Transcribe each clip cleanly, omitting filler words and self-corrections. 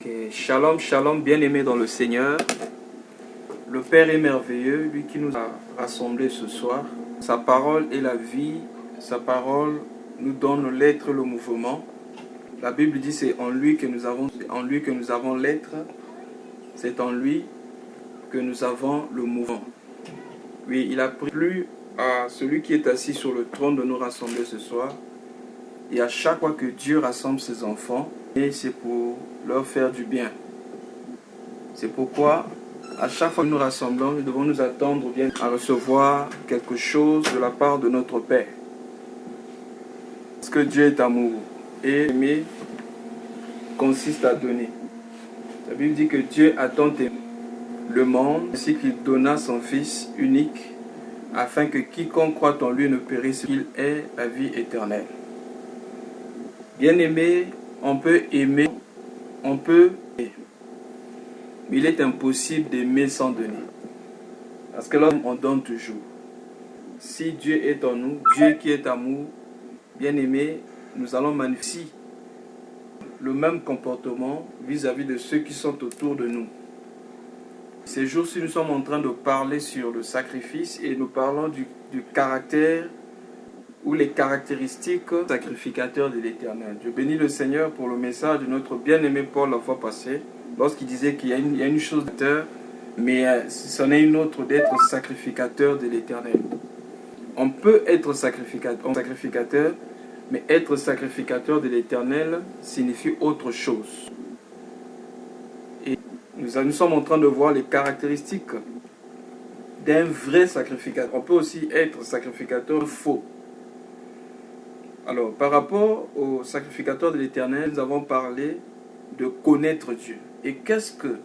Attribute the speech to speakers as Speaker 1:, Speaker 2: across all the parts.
Speaker 1: Okay. Shalom, shalom, bien-aimés dans le Seigneur. Le Père est merveilleux, lui qui nous a rassemblés ce soir. Sa parole est la vie, sa parole nous donne l'être, le mouvement. La Bible dit c'est en lui que nous avons l'être, c'est en lui que nous avons le mouvement. Oui, il a plu à celui qui est assis sur le trône de nous rassembler ce soir. Et à chaque fois que Dieu rassemble ses enfants, et c'est pour leur faire du bien. C'est pourquoi, à chaque fois que nous rassemblons, nous devons nous attendre bien à recevoir quelque chose de la part de notre Père. Parce que Dieu est amour. Et aimer consiste à donner. La Bible dit que Dieu a tant aimé le monde, ainsi qu'il donna son Fils unique, afin que quiconque croit en lui ne périsse, qu'il ait la vie éternelle. Bien-aimé, on peut aimer, on peut aimer. Mais il est impossible d'aimer sans donner. Parce que là, on donne toujours. Si Dieu est en nous, Dieu qui est amour, bien-aimé, nous allons manifester le même comportement vis-à-vis de ceux qui sont autour de nous. Ces jours-ci, nous sommes en train de parler sur le sacrifice et nous parlons du caractère ou les caractéristiques sacrificateurs de l'Éternel. Je bénis le Seigneur pour le message de notre bien-aimé Paul la fois passée, lorsqu'il disait qu'il y a une chose d'acteur, mais c'en est une autre d'être sacrificateur de l'Éternel. On peut être sacrificateur, mais être sacrificateur de l'Éternel signifie autre chose. Et nous sommes en train de voir les caractéristiques d'un vrai sacrificateur. On peut aussi être sacrificateur faux. Alors, par rapport au sacrificateur de l'Éternel, nous avons parlé de connaître Dieu. Et qu'est-ce que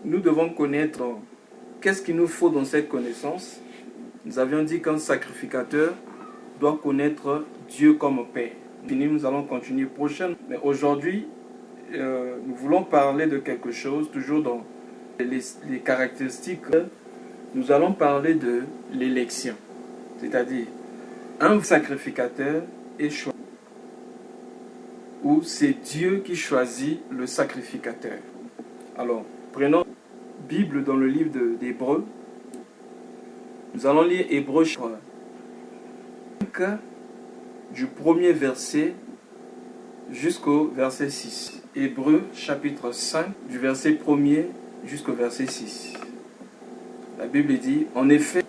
Speaker 1: nous devons connaître? Qu'est-ce qu'il nous faut dans cette connaissance? Nous avions dit qu'un sacrificateur doit connaître Dieu comme Père. Fini, nous allons continuer prochaine. Mais aujourd'hui, nous voulons parler de quelque chose, toujours dans les caractéristiques. Nous allons parler de l'élection. C'est-à-dire, un sacrificateur est choisi. Ou c'est Dieu qui choisit le sacrificateur. Alors, prenons la Bible dans le livre d'Hébreux. Nous allons lire Hébreux chapitre 5, du premier verset jusqu'au verset 6. Hébreux chapitre 5, du verset 1er jusqu'au verset 6. La Bible dit, en effet,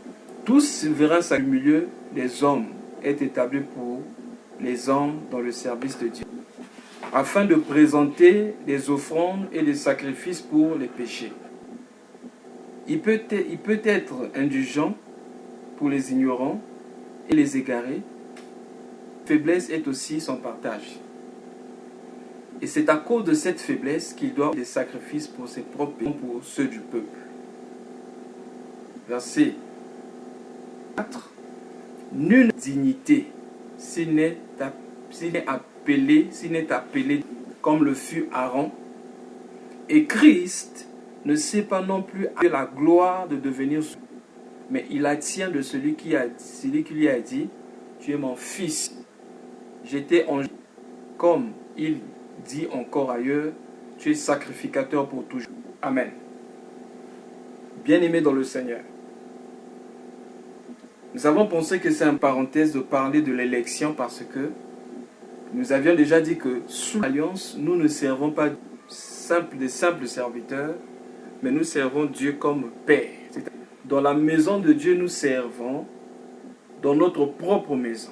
Speaker 1: tout souverain du milieu des hommes est établi pour les hommes dans le service de Dieu, afin de présenter des offrandes et des sacrifices pour les péchés. Il peut être indulgent pour les ignorants et les égarés. Faiblesse est aussi son partage. Et c'est à cause de cette faiblesse qu'il doit des sacrifices pour ses propres péchés, pour ceux du peuple. Verset 4. Nulle dignité s'il n'est appelé comme le fut Aaron. Et Christ ne sait pas non plus la gloire de devenir son, mais il attient de celui qui lui a dit, tu es mon fils. J'étais en comme il dit encore ailleurs, tu es sacrificateur pour toujours. Amen. Bien-aimé dans le Seigneur. Nous avons pensé que c'est une parenthèse de parler de l'élection parce que nous avions déjà dit que sous l'alliance, nous ne servons pas des simples serviteurs, mais nous servons Dieu comme Père. Dans la maison de Dieu, nous servons dans notre propre maison.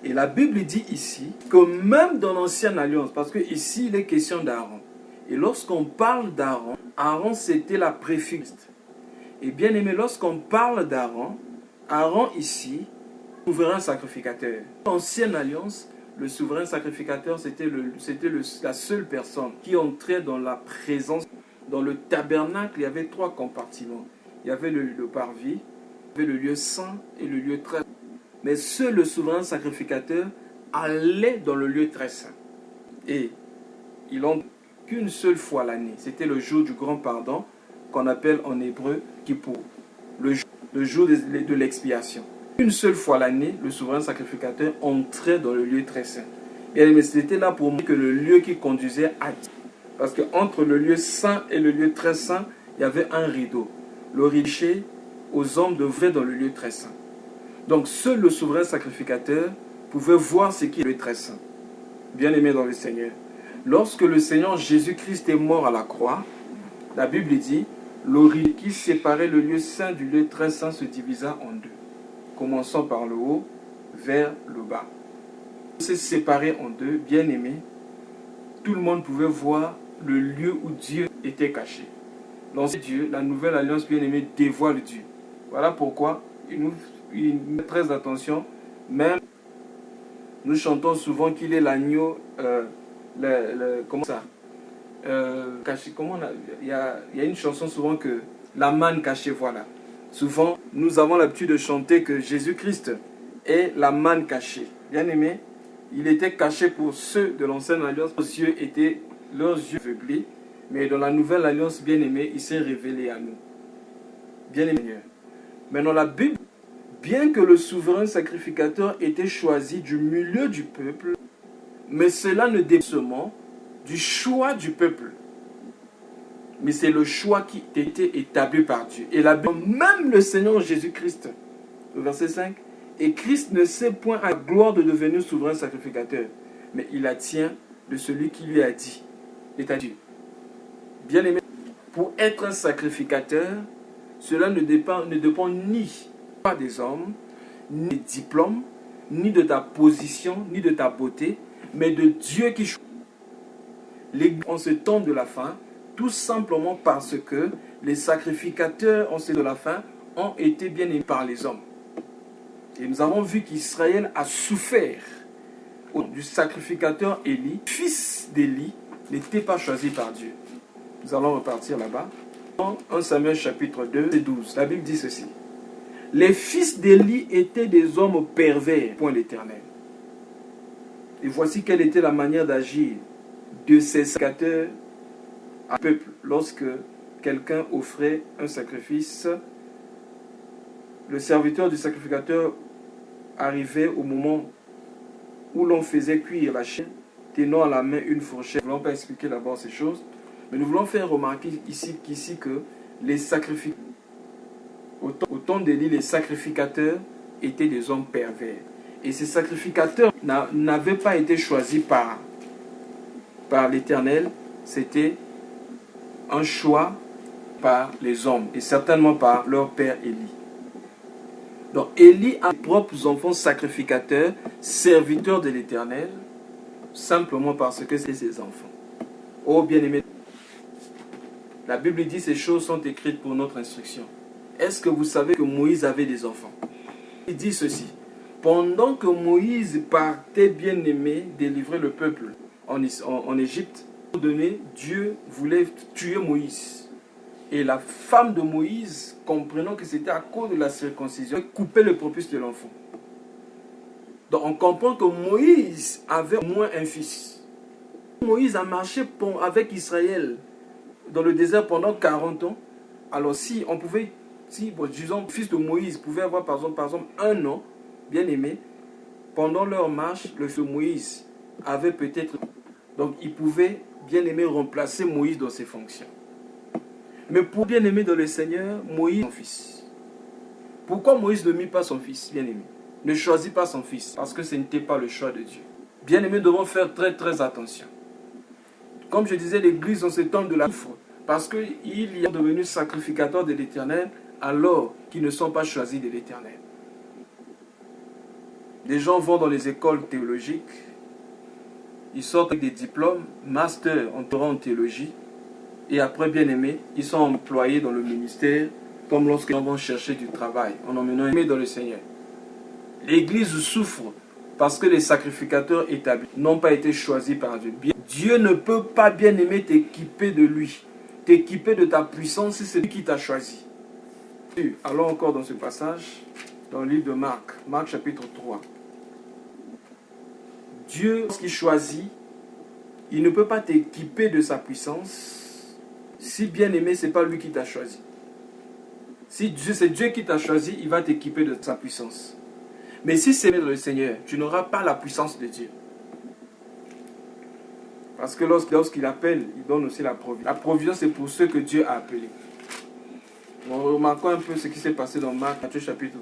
Speaker 1: Et la Bible dit ici que même dans l'ancienne alliance, parce que ici il est question d'Aaron. Et lorsqu'on parle d'Aaron, Aaron c'était la préfixe. Et bien aimé, lorsqu'on parle d'Aaron, Aaron ici, souverain sacrificateur. Dans l'ancienne alliance, le souverain sacrificateur c'était la seule personne qui entrait dans la présence. Dans le tabernacle, il y avait 3 compartiments. Il y avait le parvis, il y avait le lieu saint et le lieu très saint. Mais seul le souverain sacrificateur allait dans le lieu très saint. Et il n'entre qu'une seule fois l'année. C'était le jour du grand pardon, qu'on appelle en hébreu Kippour. Le jour de l'expiation. Une seule fois l'année, le souverain sacrificateur entrait dans le lieu très saint. Et c'était là pour montrer que le lieu qui conduisait à Dieu. Parce qu'entre le lieu saint et le lieu très saint, il y avait un rideau. Le richer aux hommes devrait dans le lieu très saint. Donc seul le souverain sacrificateur pouvait voir ce qui est le très saint. Bien-aimé dans le Seigneur. Lorsque le Seigneur Jésus-Christ est mort à la croix, la Bible dit, le rideau qui séparait le lieu saint du lieu très saint se divisa en deux, commençant par le haut vers le bas. C'est séparé en deux, bien-aimé. Tout le monde pouvait voir le lieu où Dieu était caché. L'ancien Dieu, la nouvelle alliance bien-aimée, dévoile Dieu. Voilà pourquoi il met très attention. Même nous chantons souvent qu'il est l'agneau, comment ça caché, il y a une chanson souvent que la manne cachée, voilà. Souvent, nous avons l'habitude de chanter que Jésus-Christ est la manne cachée. Bien aimé, il était caché pour ceux de l'ancienne alliance. Leurs yeux aveuglés, mais dans la nouvelle alliance, bien aimé, il s'est révélé à nous. Bien aimé. Mais dans la Bible, bien que le souverain sacrificateur était choisi du milieu du peuple, mais cela ne dépend seulement du choix du peuple. Mais c'est le choix qui était établi par Dieu. Et la Bible, même le Seigneur Jésus-Christ, le verset 5, et Christ ne sait point à la gloire de devenir souverain sacrificateur, mais il la tient de celui qui lui a dit, c'est-à-dire, bien aimé, pour être un sacrificateur, cela ne dépend ni des hommes, ni des diplômes, ni de ta position, ni de ta beauté, mais de Dieu qui choisit. L'Église en ce temps de la fin, tout simplement parce que les sacrificateurs en ce temps de la fin ont été bien aimés par les hommes. Et nous avons vu qu'Israël a souffert du sacrificateur Élie. Fils d'Élie n'était pas choisi par Dieu. Nous allons repartir là-bas. Dans 1 Samuel chapitre 2 et 12, la Bible dit ceci. Les fils d'Élie étaient des hommes pervers, point l'Éternel. Et voici quelle était la manière d'agir de ces sacrificateurs à peuple. Lorsque quelqu'un offrait un sacrifice, le serviteur du sacrificateur arrivait au moment où l'on faisait cuire la chair, tenant à la main une fourchette. Nous ne voulons pas expliquer d'abord ces choses, mais nous voulons faire remarquer ici que les sacrificateurs, au temps d'Élie, les sacrificateurs étaient des hommes pervers. Et ces sacrificateurs n'avaient pas été choisis par l'Éternel, c'était un choix par les hommes et certainement par leur père Élie. Donc Élie a ses propres enfants sacrificateurs, serviteurs de l'Éternel, simplement parce que c'est ses enfants. Oh bien-aimés, la Bible dit ces choses sont écrites pour notre instruction. Est-ce que vous savez que Moïse avait des enfants? Il dit ceci. Pendant que Moïse partait bien-aimé délivrer le peuple en Égypte, Dieu voulait tuer Moïse. Et la femme de Moïse, comprenant que c'était à cause de la circoncision, coupait le prépuce de l'enfant. Donc on comprend que Moïse avait au moins un fils. Moïse a marché avec Israël dans le désert pendant 40 ans. Alors si on pouvait, disons, le fils de Moïse pouvait avoir par exemple 1 an, bien aimé, pendant leur marche, le fils de Moïse avait peut-être... Donc il pouvait, bien aimé, remplacer Moïse dans ses fonctions. Mais pour bien aimer dans le Seigneur, Moïse son fils. Pourquoi Moïse ne mit pas son fils, bien aimé? Ne choisit pas son fils, parce que ce n'était pas le choix de Dieu. Bien aimé, nous devons faire très très attention. Comme je disais, l'Église en ce temps de la souffre, parce qu'ils y sont devenus sacrificateurs de l'Éternel, alors qu'ils ne sont pas choisis de l'Éternel. Les gens vont dans les écoles théologiques, ils sortent avec des diplômes, master en théologie, et après, bien aimés, ils sont employés dans le ministère, comme lorsqu'ils vont chercher du travail, en emmenant aimé dans le Seigneur. L'Église souffre parce que les sacrificateurs établis n'ont pas été choisis par Dieu. Dieu ne peut pas, bien aimé, t'équiper de lui, t'équiper de ta puissance si c'est lui qui t'a choisi. Allons encore dans ce passage, dans le livre de Marc, Marc chapitre 3. Dieu, lorsqu'il choisit, il ne peut pas t'équiper de sa puissance. Si bien aimé, ce n'est pas lui qui t'a choisi. Si c'est Dieu qui t'a choisi, il va t'équiper de sa puissance. Mais si c'est le Seigneur, tu n'auras pas la puissance de Dieu. Parce que lorsqu'il appelle, il donne aussi la provision. La provision, c'est pour ceux que Dieu a appelés. Remarquons un peu ce qui s'est passé dans Marc chapitre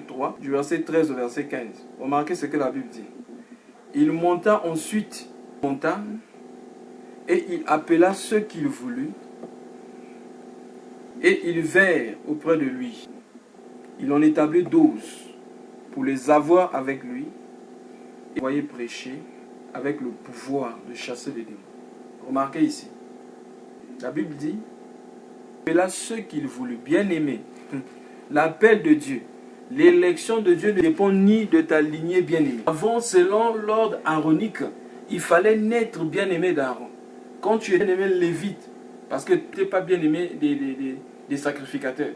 Speaker 1: 3, du verset 13 au verset 15. Remarquez ce que la Bible dit. Il monta ensuite montagne et il appela ceux qu'il voulut et ils vinrent auprès de lui. Il en établit 12 pour les avoir avec lui et voyez prêcher avec le pouvoir de chasser les démons. Remarquez ici, la Bible dit, et là ceux qu'il voulut, bien aimé, l'appel de Dieu, l'élection de Dieu ne dépend ni de ta lignée bien-aimée. Avant, selon l'ordre aaronique, il fallait naître bien-aimé d'Aaron. Quand tu es bien-aimé lévite, parce que tu n'es pas bien-aimé des sacrificateurs.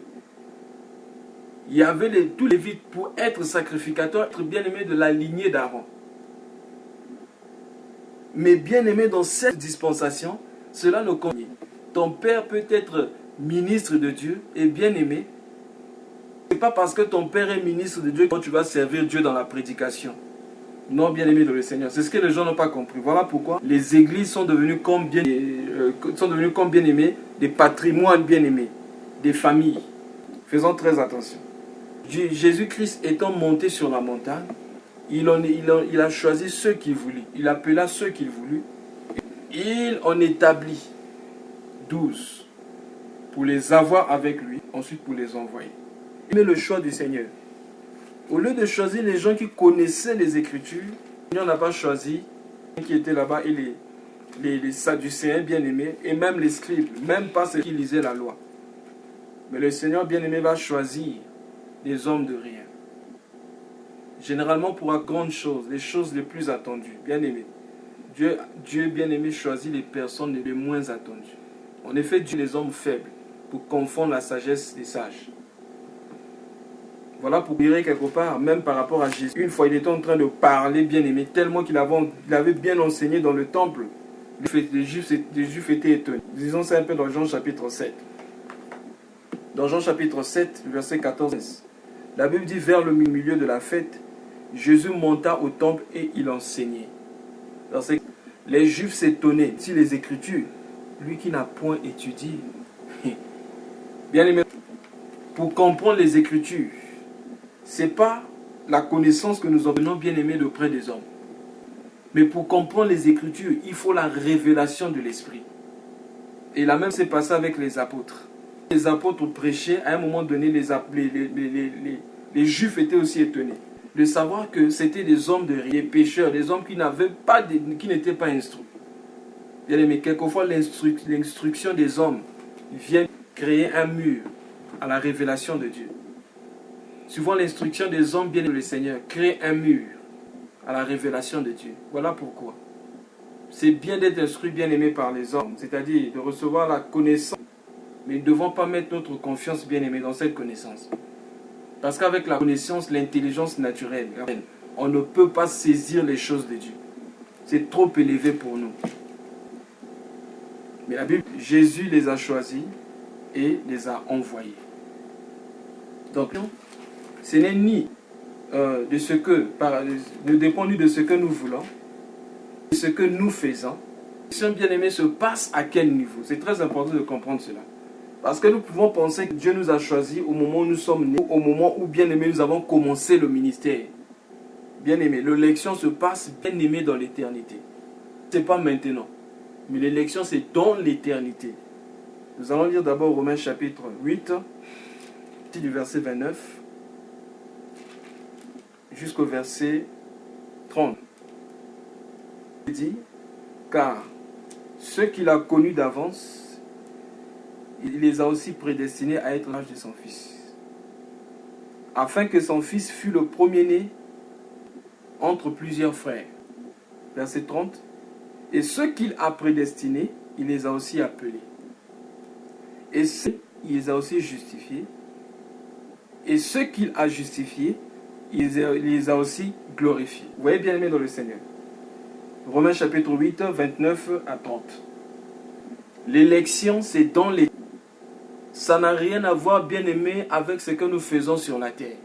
Speaker 1: Il y avait tous les lévites pour être sacrificateurs, être bien-aimé de la lignée d'Aaron. Mais bien-aimé dans cette dispensation, cela ne compte pas. Ton père peut être ministre de Dieu et bien-aimé. Ce n'est pas parce que ton père est ministre de Dieu que tu vas servir Dieu dans la prédication. Non, bien-aimé dans le Seigneur. C'est ce que les gens n'ont pas compris. Voilà pourquoi les églises sont devenues comme bien-aimés, des patrimoines bien-aimés, des familles. Faisons très attention. Jésus-Christ étant monté sur la montagne, il a choisi ceux qu'il voulut. Il appela ceux qu'il voulut. Il en établit 12 pour les avoir avec lui, ensuite pour les envoyer. Il met le choix du Seigneur. Au lieu de choisir les gens qui connaissaient les Écritures, le Seigneur n'a pas choisi qui étaient là-bas et les Sadducéens bien-aimés et même les scribes, même pas ceux qui lisaient la loi. Mais le Seigneur bien-aimé va choisir des hommes de rien. Généralement pour la grande chose, les choses les plus attendues, bien-aimés. Dieu bien-aimé choisit les personnes les moins attendues. En effet, Dieu les hommes faibles pour confondre la sagesse des sages. Voilà pour dire quelque part, même par rapport à Jésus. Une fois, il était en train de parler bien-aimé, tellement qu'il avait bien enseigné dans le temple. Les Juifs étaient étonnés. Disons ça un peu dans Jean chapitre 7. Dans Jean chapitre 7, verset 14. La Bible dit, vers le milieu de la fête, Jésus monta au temple et il enseignait. Les Juifs s'étonnaient. Si les Écritures, lui qui n'a point étudié. Bien-aimé, pour comprendre les Écritures, ce n'est pas la connaissance que nous obtenons bien-aimés auprès des hommes. Mais pour comprendre les Écritures, il faut la révélation de l'Esprit. Et la même s'est passé avec les apôtres. Les apôtres prêchaient, à un moment donné, les Juifs étaient aussi étonnés de savoir que c'était des hommes de rien, des pécheurs, des hommes qui n'étaient pas instruits. Bien-aimés, quelquefois l'instruction des hommes vient créer un mur à la révélation de Dieu. Souvent l'instruction des hommes, bien aimés le Seigneur, crée un mur à la révélation de Dieu. Voilà pourquoi. C'est bien d'être instruit, bien aimé par les hommes, c'est-à-dire de recevoir la connaissance. Mais nous ne devons pas mettre notre confiance, bien aimé, dans cette connaissance. Parce qu'avec la connaissance, l'intelligence naturelle, on ne peut pas saisir les choses de Dieu. C'est trop élevé pour nous. Mais la Bible, Jésus les a choisis et les a envoyés. Donc, ce n'est ni ne dépend ni de ce que nous voulons, de ce que nous faisons. Si un bien-aimé se passe à quel niveau? C'est très important de comprendre cela. Parce que nous pouvons penser que Dieu nous a choisis au moment où nous sommes nés, au moment où, bien-aimé, nous avons commencé le ministère. Bien-aimé, l'élection se passe, bien-aimé, dans l'éternité. Ce n'est pas maintenant. Mais l'élection, c'est dans l'éternité. Nous allons lire d'abord Romains chapitre 8, du verset 29 jusqu'au verset 30. Il dit, car ceux qu'il a connus d'avance, il les a aussi prédestinés à être l'âge de son Fils, afin que son Fils fût le premier-né entre plusieurs frères. Verset 30. Et ceux qu'il a prédestinés, il les a aussi appelés. Et ceux, il les a aussi justifiés. Et ceux qu'il a justifiés, il les a aussi glorifiés. Vous voyez bien aimé dans le Seigneur. Romains chapitre 8, 29 à 30. L'élection, c'est dans les... Ça n'a rien à voir, bien aimé, avec ce que nous faisons sur la terre.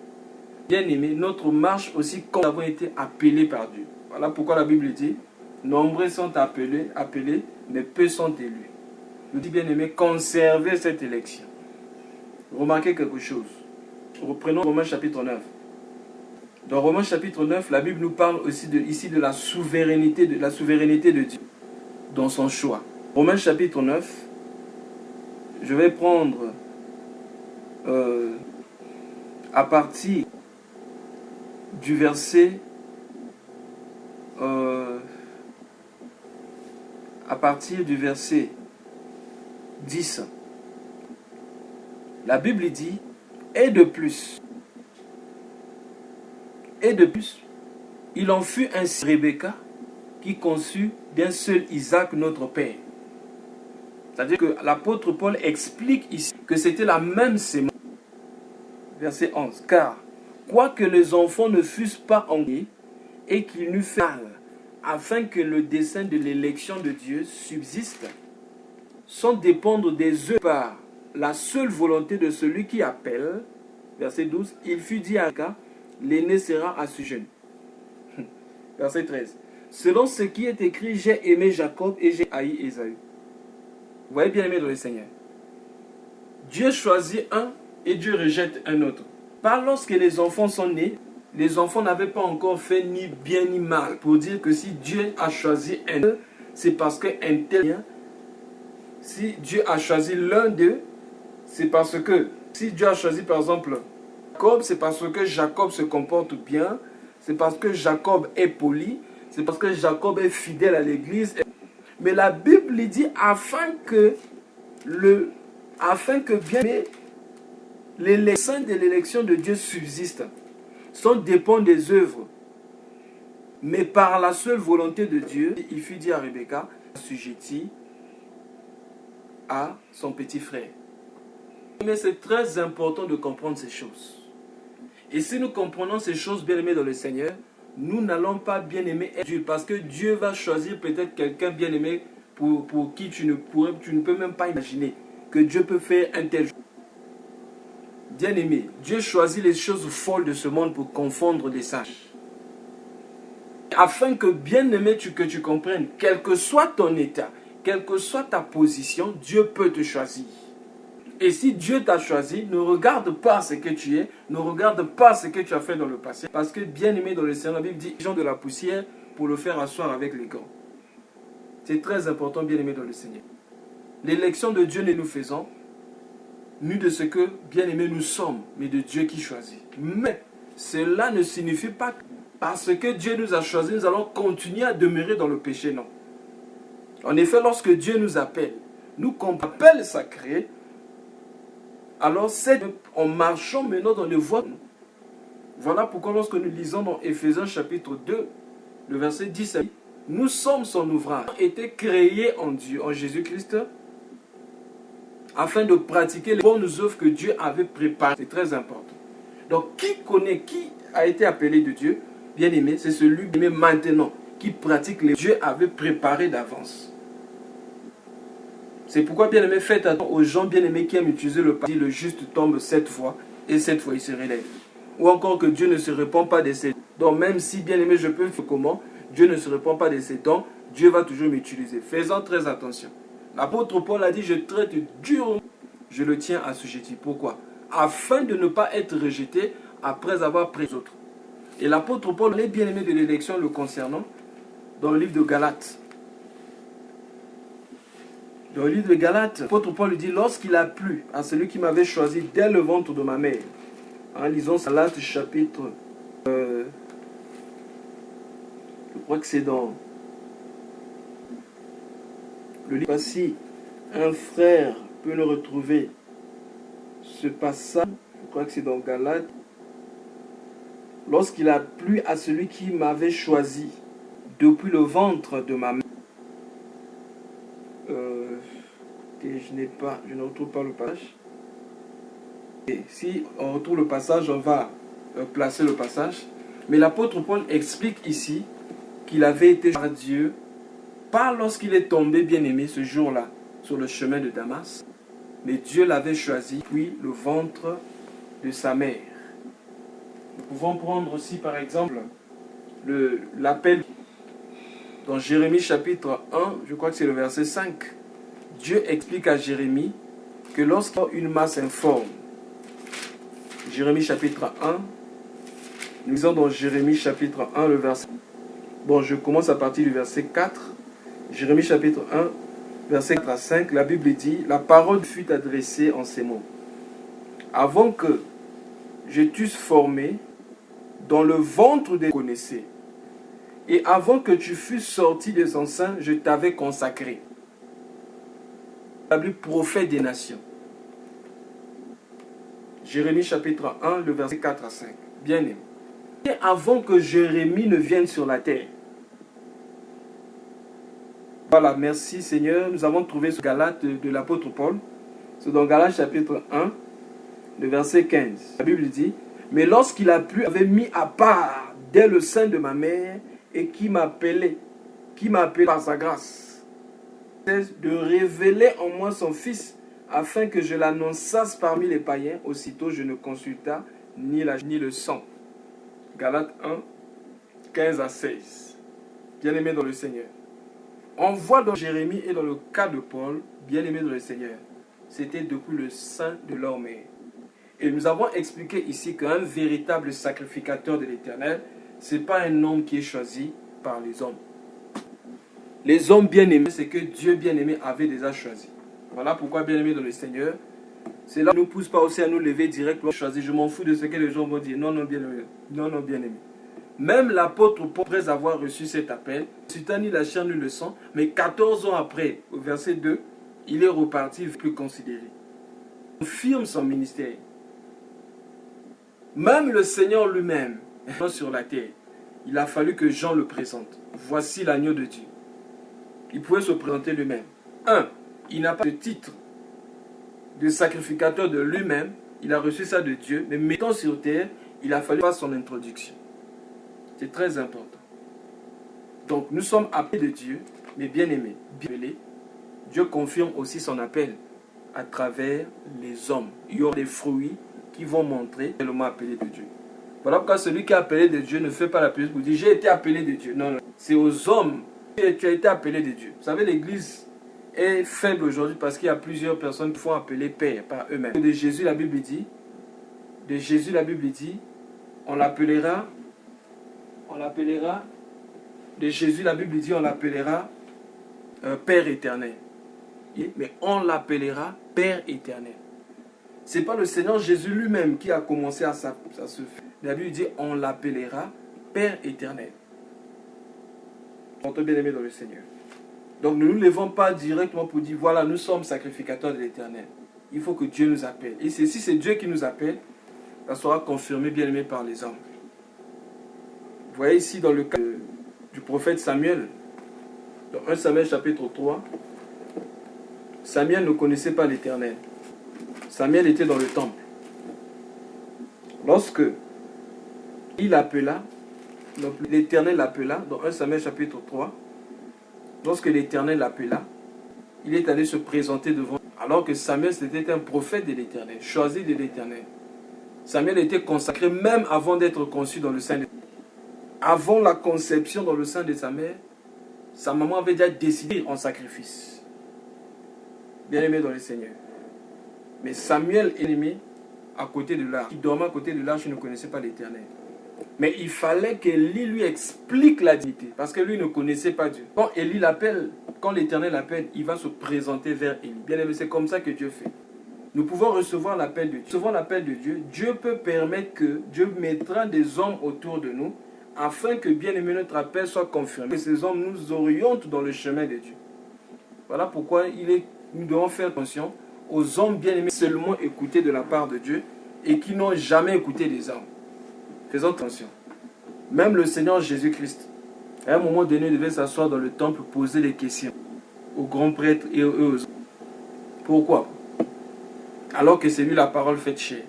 Speaker 1: Bien aimé, notre marche aussi, comme nous avons été appelés par Dieu. Voilà pourquoi la Bible dit, Nombreux sont appelés, mais peu sont élus. Nous dit bien aimé, conservez cette élection. Remarquez quelque chose. Reprenons Romains chapitre 9. Dans Romains chapitre 9, la Bible nous parle aussi ici de la souveraineté de Dieu dans son choix. Romains chapitre 9, je vais prendre à partir du verset 10. La Bible dit, et de plus, il en fut ainsi Rebecca qui conçut d'un seul Isaac notre père. C'est-à-dire que l'apôtre Paul explique ici que c'était la même sémence. Verset 11. Car, quoique les enfants ne fussent pas engendrés et qu'il n'eût fait mal, afin que le dessein de l'élection de Dieu subsiste, sans dépendre des œuvres par la seule volonté de celui qui appelle. Verset 12. Il fut dit à Rebecca, l'aîné sera à ce jeune. Verset 13. Selon ce qui est écrit, j'ai aimé Jacob et j'ai haï Ésaü. Vous voyez bien aimé dans le Seigneur. Dieu choisit un et Dieu rejette un autre. Pas lorsque les enfants sont nés, les enfants n'avaient pas encore fait ni bien ni mal. Pour dire que si Dieu a choisi un, c'est parce qu'un tel. Si Dieu a choisi l'un d'eux, c'est parce que, si Dieu a choisi par exemple Jacob, c'est parce que Jacob se comporte bien, c'est parce que Jacob est poli, c'est parce que Jacob est fidèle à l'église. Mais la Bible dit afin que bien les saints de l'élection de Dieu subsistent, sans dépendre des œuvres, mais par la seule volonté de Dieu, il fut dit à Rebecca, assujettie à son petit frère. Mais c'est très important de comprendre ces choses. Et si nous comprenons ces choses, bien aimés dans le Seigneur, nous n'allons pas bien aimer Dieu, parce que Dieu va choisir peut-être quelqu'un bien aimé pour qui tu ne peux même pas imaginer que Dieu peut faire un tel. Bien aimé, Dieu choisit les choses folles de ce monde pour confondre les sages. Afin que bien aimé que tu comprennes, quel que soit ton état, quelle que soit ta position, Dieu peut te choisir. Et si Dieu t'a choisi, ne regarde pas ce que tu es, ne regarde pas ce que tu as fait dans le passé. Parce que bien aimé dans le Seigneur, la Bible dit, gens de la poussière pour le faire asseoir avec les grands. C'est très important, bien aimé dans le Seigneur. L'élection de Dieu, nous faisons, ni de ce que, bien aimé, nous sommes, mais de Dieu qui choisit. Mais cela ne signifie pas que parce que Dieu nous a choisis, nous allons continuer à demeurer dans le péché, non. En effet, lorsque Dieu nous appelle, nous comprenons l'appel sacré. Alors, c'est en marchant maintenant dans les voies. Voilà pourquoi lorsque nous lisons dans Éphésiens chapitre 2, le verset 10, nous sommes son ouvrage, été créés en Dieu, en Jésus-Christ, afin de pratiquer les bonnes œuvres que Dieu avait préparées. C'est très important. Donc, qui a été appelé de Dieu, bien aimé, c'est celui qui aimé maintenant, qui pratique les Dieu avait préparé d'avance. C'est pourquoi, bien aimé, faites attention aux gens bien aimés qui aiment utiliser le passé. Le juste tombe 7 fois et 7 fois il se relève. Ou encore que Dieu ne se répand pas de ses dons. Donc même si, bien aimé, je peux faire comment, Dieu ne se répand pas de ses dons, Dieu va toujours m'utiliser. Faisons très attention. L'apôtre Paul a dit, je traite durement, je le tiens assujetti. Pourquoi? Afin de ne pas être rejeté après avoir pris les autres. Et l'apôtre Paul, les bien-aimés de l'élection le concernant, dans le livre de Galates. Dans le livre de Galates, l'apôtre Paul lui dit, lorsqu'il a plu à celui qui m'avait choisi dès le ventre de ma mère. Lisons Galates chapitre, je crois que c'est dans le livre. Si un frère peut le retrouver, ce passage, je crois que c'est dans Galates. Lorsqu'il a plu à celui qui m'avait choisi depuis le ventre de ma mère. Je ne retrouve pas le passage. Et si on retrouve le passage, on va placer le passage. Mais l'apôtre Paul explique ici qu'il avait été par Dieu, pas lorsqu'il est tombé bien-aimé ce jour-là sur le chemin de Damas, mais Dieu l'avait choisi, puis le ventre de sa mère. Nous pouvons prendre aussi par exemple l'appel. Dans Jérémie chapitre 1, je crois que c'est le verset 5, Dieu explique à Jérémie que lorsqu'il y a une masse informe, Jérémie chapitre 1, nous lisons dans Jérémie chapitre 1 le verset. Bon, je commence à partir du verset 4. Jérémie chapitre 1, verset 4 à 5, la Bible dit, la parole fut adressée en ces mots. Avant que je t'eusse formé dans le ventre des connaissés, et avant que tu fusses sorti des enceintes, je t'avais consacré. Établi prophète des nations. Jérémie chapitre 1, le verset 4 à 5. Bien aimé. Et avant que Jérémie ne vienne sur la terre. Voilà, merci Seigneur. Nous avons trouvé ce Galate de l'apôtre Paul. C'est dans Galates chapitre 1, le verset 15. La Bible dit, mais lorsqu'il a plu, avait mis à part dès le sein de ma mère, et qui m'a appelé par sa grâce, de révéler en moi son Fils, afin que je l'annonçasse parmi les païens. Aussitôt je ne consulta ni le sang. Galates 1, 15 à 16. Bien-aimés dans le Seigneur. On voit dans Jérémie et dans le cas de Paul, bien-aimés dans le Seigneur, c'était depuis le sein de leur mère. Et nous avons expliqué ici qu'un véritable sacrificateur de l'Éternel, ce n'est pas un homme qui est choisi par les hommes. Les hommes bien-aimés, c'est que Dieu bien-aimé avait déjà choisi. Voilà pourquoi, bien-aimés dans le Seigneur, cela ne nous pousse pas aussi à nous lever directement, choisir. Je m'en fous de ce que les gens vont dire. Non, non, bien-aimé. Non, non, bien-aimé. Même l'apôtre Paul, après avoir reçu cet appel, c'est ni la chair ni le sang, mais 14 ans après, au verset 2, il est reparti plus considéré. Il confirme son ministère. Même le Seigneur lui-même, sur la terre, il a fallu que Jean le présente. Voici l'agneau de Dieu. Il pouvait se présenter lui-même. Il n'a pas de titre de sacrificateur de lui-même. Il a reçu ça de Dieu. Mais mettant sur terre, il a fallu faire son introduction. C'est très important. Donc nous sommes appelés de Dieu, mais bien aimés. Dieu confirme aussi son appel à travers les hommes. Il y aura des fruits qui vont montrer le mot appelé de Dieu. Voilà pourquoi celui qui est appelé de Dieu ne fait pas la prière pour dire j'ai été appelé de Dieu. Non, non. C'est aux hommes que tu as été appelé de Dieu. Vous savez, l'Église est faible aujourd'hui parce qu'il y a plusieurs personnes qui font appeler Père par eux-mêmes. De Jésus, la Bible dit, on l'appellera, de Jésus, la Bible dit, on l'appellera Père éternel. Mais on l'appellera Père éternel. Ce n'est pas le Seigneur Jésus lui-même qui a commencé à se faire. La Bible dit, on l'appellera Père éternel. On est bien aimé dans le Seigneur. Donc nous ne nous levons pas directement pour dire, voilà, nous sommes sacrificateurs de l'Éternel. Il faut que Dieu nous appelle. Et si c'est Dieu qui nous appelle, ça sera confirmé, bien aimé, par les hommes. Vous voyez ici dans le cas du prophète Samuel, dans 1 Samuel chapitre 3, Samuel ne connaissait pas l'Éternel. Samuel était dans le temple. Lorsque il appela, l'Éternel l'appela, dans 1 Samuel chapitre 3, lorsque l'Éternel l'appela, il est allé se présenter devant, alors que Samuel c'était un prophète de l'Éternel, choisi de l'Éternel. Samuel était consacré même avant d'être conçu dans le sein de... Avant la conception dans le sein de sa mère, sa maman avait déjà décidé en sacrifice. Bien aimé dans le Seigneur. Mais Samuel est aimé à côté de l'arche. Il dormait à côté de l'arche, il ne connaissait pas l'Éternel. Mais il fallait qu'Élie lui explique la divinité, parce que lui ne connaissait pas Dieu. Quand Élie l'appelle, quand l'Éternel l'appelle, il va se présenter vers Élie. Bien aimé, c'est comme ça que Dieu fait. Nous pouvons recevoir l'appel de Dieu. Recevant l'appel de Dieu, Dieu peut permettre que Dieu mettra des hommes autour de nous, afin que, bien aimé, notre appel soit confirmé. Que ces hommes nous orientent dans le chemin de Dieu. Voilà pourquoi nous devons faire attention aux hommes bien aimés seulement écoutés de la part de Dieu et qui n'ont jamais écouté les hommes. Faisons attention. Même le Seigneur Jésus-Christ, à un moment donné, il devait s'asseoir dans le temple, poser des questions aux grands prêtres et aux hommes. Pourquoi? Alors que c'est lui la parole faite chair.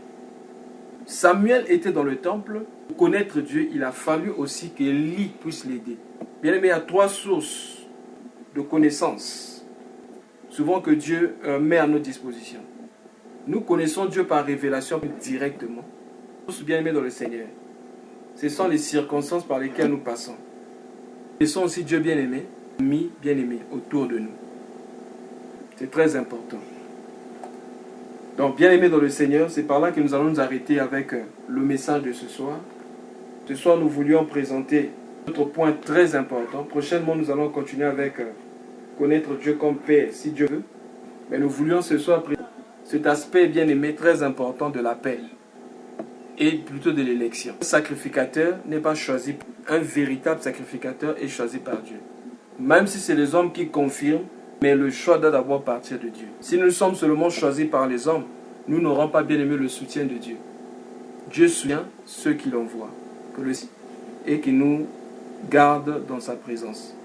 Speaker 1: Samuel était dans le temple. Pour connaître Dieu, il a fallu aussi qu'Élie puisse l'aider. Bien aimé, il y a 3 sources de connaissances, souvent que Dieu met à notre disposition. Nous connaissons Dieu par révélation directement. Tous bien aimés dans le Seigneur. Ce sont les circonstances par lesquelles nous passons. Laissons aussi Dieu bien-aimé, mis bien-aimé autour de nous. C'est très important. Donc, bien-aimé dans le Seigneur, c'est par là que nous allons nous arrêter avec le message de ce soir. Ce soir, nous voulions présenter notre point très important. Prochainement, nous allons continuer avec connaître Dieu comme Père, si Dieu veut. Mais nous voulions ce soir présenter cet aspect bien-aimé très important de l'appel et plutôt de l'élection. Un sacrificateur n'est pas choisi, un véritable sacrificateur est choisi par Dieu. Même si c'est les hommes qui confirment, mais le choix doit d'abord partir de Dieu. Si nous sommes seulement choisis par les hommes, nous n'aurons pas bien aimé le soutien de Dieu. Dieu soutient ceux qui l'envoient et qui nous garde dans sa présence.